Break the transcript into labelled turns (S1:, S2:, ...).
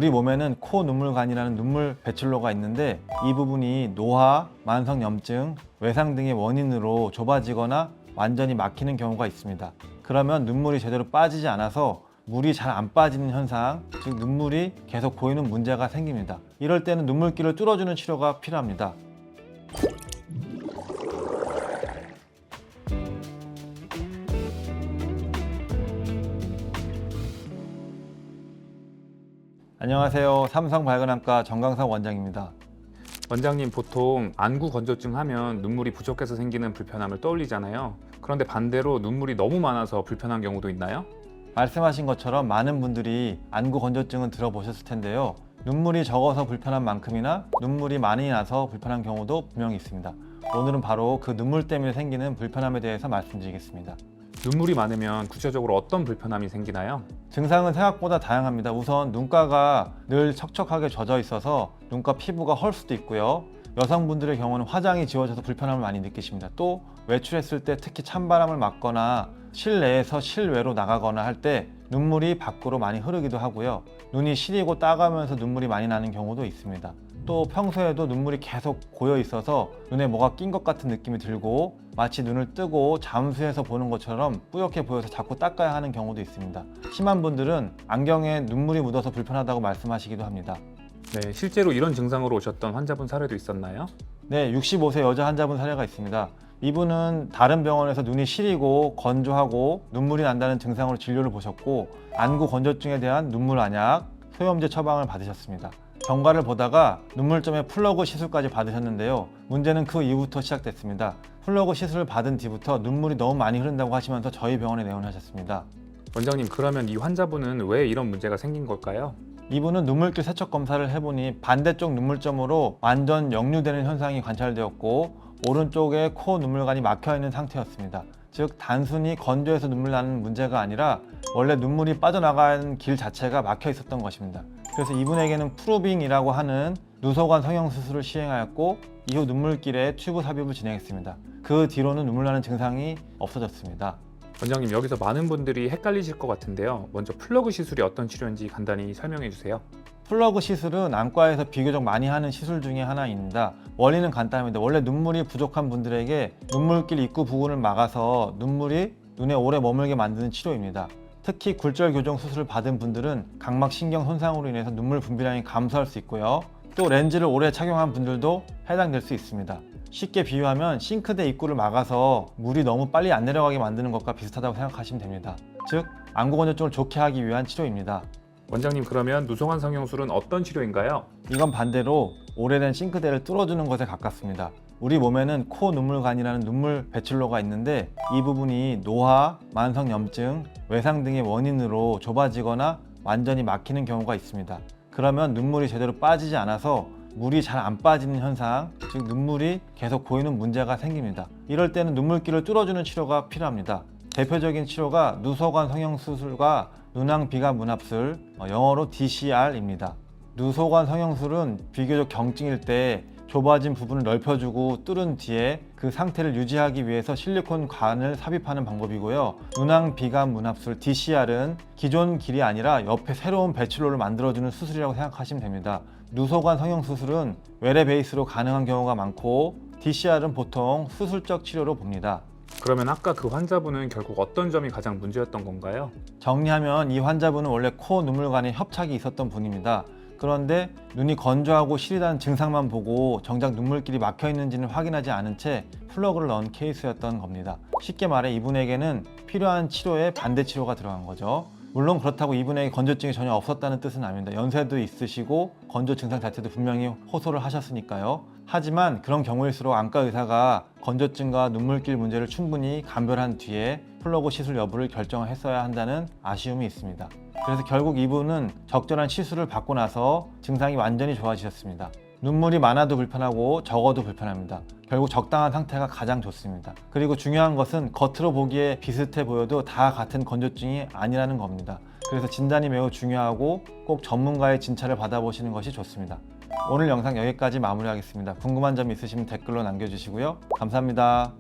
S1: 우리 몸에는 코 눈물관이라는 눈물 배출로가 있는데 이 부분이 노화, 만성염증, 외상 등의 원인으로 좁아지거나 완전히 막히는 경우가 있습니다. 그러면 눈물이 제대로 빠지지 않아서 물이 잘 안 빠지는 현상, 즉 눈물이 계속 고이는 문제가 생깁니다. 이럴 때는 눈물길을 뚫어주는 치료가 필요합니다. 안녕하세요. 삼성발근암과 정강석 원장입니다.
S2: 원장님, 보통 안구 건조증 하면 눈물이 부족해서 생기는 불편함을 떠올리잖아요. 그런데 반대로 눈물이 너무 많아서 불편한 경우도 있나요?
S1: 말씀하신 것처럼 많은 분들이 안구 건조증은 들어보셨을 텐데요. 눈물이 적어서 불편한 만큼이나 눈물이 많이 나서 불편한 경우도 분명히 있습니다. 오늘은 바로 그 눈물 때문에 생기는 불편함에 대해서 말씀드리겠습니다.
S2: 눈물이 많으면 구체적으로 어떤 불편함이 생기나요?
S1: 증상은 생각보다 다양합니다. 우선 눈가가 늘 척척하게 젖어 있어서 눈가 피부가 헐 수도 있고요. 여성분들의 경우는 화장이 지워져서 불편함을 많이 느끼십니다. 또 외출했을 때 특히 찬바람을 맞거나 실내에서 실외로 나가거나 할 때 눈물이 밖으로 많이 흐르기도 하고요. 눈이 시리고 따가우면서 눈물이 많이 나는 경우도 있습니다. 또 평소에도 눈물이 계속 고여 있어서 눈에 뭐가 낀 것 같은 느낌이 들고 마치 눈을 뜨고 잠수해서 보는 것처럼 뿌옇게 보여서 자꾸 닦아야 하는 경우도 있습니다. 심한 분들은 안경에 눈물이 묻어서 불편하다고 말씀하시기도 합니다.
S2: 네, 실제로 이런 증상으로 오셨던 환자분 사례도 있었나요?
S1: 네, 65세 여자 환자분 사례가 있습니다. 이분은 다른 병원에서 눈이 시리고 건조하고 눈물이 난다는 증상으로 진료를 보셨고 안구 건조증에 대한 눈물 안약, 소염제 처방을 받으셨습니다. 경과를 보다가 눈물점에 플러그 시술까지 받으셨는데요. 문제는 그 이후부터 시작됐습니다. 플러그 시술을 받은 뒤부터 눈물이 너무 많이 흐른다고 하시면서 저희 병원에 내원하셨습니다.
S2: 원장님, 그러면 이 환자분은 왜 이런 문제가 생긴 걸까요?
S1: 이분은 눈물길 세척 검사를 해보니 반대쪽 눈물점으로 완전 역류되는 현상이 관찰되었고 오른쪽에 코 눈물관이 막혀있는 상태였습니다. 즉 단순히 건조해서 눈물 나는 문제가 아니라 원래 눈물이 빠져나가는 길 자체가 막혀 있었던 것입니다. 그래서 이분에게는 프루빙이라고 하는 누소관 성형수술을 시행하였고 이후 눈물길에 튜브 삽입을 진행했습니다. 그 뒤로는 눈물 나는 증상이 없어졌습니다.
S2: 원장님, 여기서 많은 분들이 헷갈리실 것 같은데요. 먼저 플러그 시술이 어떤 치료인지 간단히 설명해 주세요.
S1: 플러그 시술은 안과에서 비교적 많이 하는 시술 중에 하나입니다. 원리는 간단합니다. 원래 눈물이 부족한 분들에게 눈물길 입구 부분을 막아서 눈물이 눈에 오래 머물게 만드는 치료입니다. 특히 굴절 교정 수술을 받은 분들은 각막신경 손상으로 인해서 눈물 분비량이 감소할 수 있고요. 또 렌즈를 오래 착용한 분들도 해당될 수 있습니다. 쉽게 비유하면 싱크대 입구를 막아서 물이 너무 빨리 안 내려가게 만드는 것과 비슷하다고 생각하시면 됩니다. 즉 안구 건조증을 좋게 하기 위한 치료입니다.
S2: 원장님, 그러면 누소관 성형술은 어떤 치료인가요?
S1: 이건 반대로 오래된 싱크대를 뚫어주는 것에 가깝습니다. 우리 몸에는 코 눈물관이라는 눈물 배출로가 있는데 이 부분이 노화, 만성염증, 외상 등의 원인으로 좁아지거나 완전히 막히는 경우가 있습니다. 그러면 눈물이 제대로 빠지지 않아서 물이 잘 안 빠지는 현상, 즉 눈물이 계속 고이는 문제가 생깁니다. 이럴 때는 눈물길을 뚫어주는 치료가 필요합니다. 대표적인 치료가 누소관 성형수술과 눈왕비가 문합술, 영어로 DCR입니다. 누소관 성형술은 비교적 경증일 때 좁아진 부분을 넓혀주고 뚫은 뒤에 그 상태를 유지하기 위해서 실리콘 관을 삽입하는 방법이고요. 눈왕비감 문합술 DCR은 기존 길이 아니라 옆에 새로운 배출로를 만들어주는 수술이라고 생각하시면 됩니다. 누소관 성형수술은 외래 베이스로 가능한 경우가 많고 DCR은 보통 수술적 치료로 봅니다.
S2: 그러면 아까 그 환자분은 결국 어떤 점이 가장 문제였던 건가요?
S1: 정리하면 이 환자분은 원래 코 눈물관에 협착이 있었던 분입니다. 그런데 눈이 건조하고 시리다는 증상만 보고 정작 눈물길이 막혀 있는지는 확인하지 않은 채 플러그를 넣은 케이스였던 겁니다. 쉽게 말해 이분에게는 필요한 치료에 반대 치료가 들어간 거죠. 물론 그렇다고 이분에게 건조증이 전혀 없었다는 뜻은 아닙니다. 연세도 있으시고 건조 증상 자체도 분명히 호소를 하셨으니까요. 하지만 그런 경우일수록 안과 의사가 건조증과 눈물길 문제를 충분히 감별한 뒤에 플러그 시술 여부를 결정했어야 한다는 아쉬움이 있습니다. 그래서 결국 이분은 적절한 시술을 받고 나서 증상이 완전히 좋아지셨습니다. 눈물이 많아도 불편하고 적어도 불편합니다. 결국 적당한 상태가 가장 좋습니다. 그리고 중요한 것은 겉으로 보기에 비슷해 보여도 다 같은 건조증이 아니라는 겁니다. 그래서 진단이 매우 중요하고 꼭 전문가의 진찰을 받아보시는 것이 좋습니다. 오늘 영상 여기까지 마무리하겠습니다. 궁금한 점 있으시면 댓글로 남겨주시고요. 감사합니다.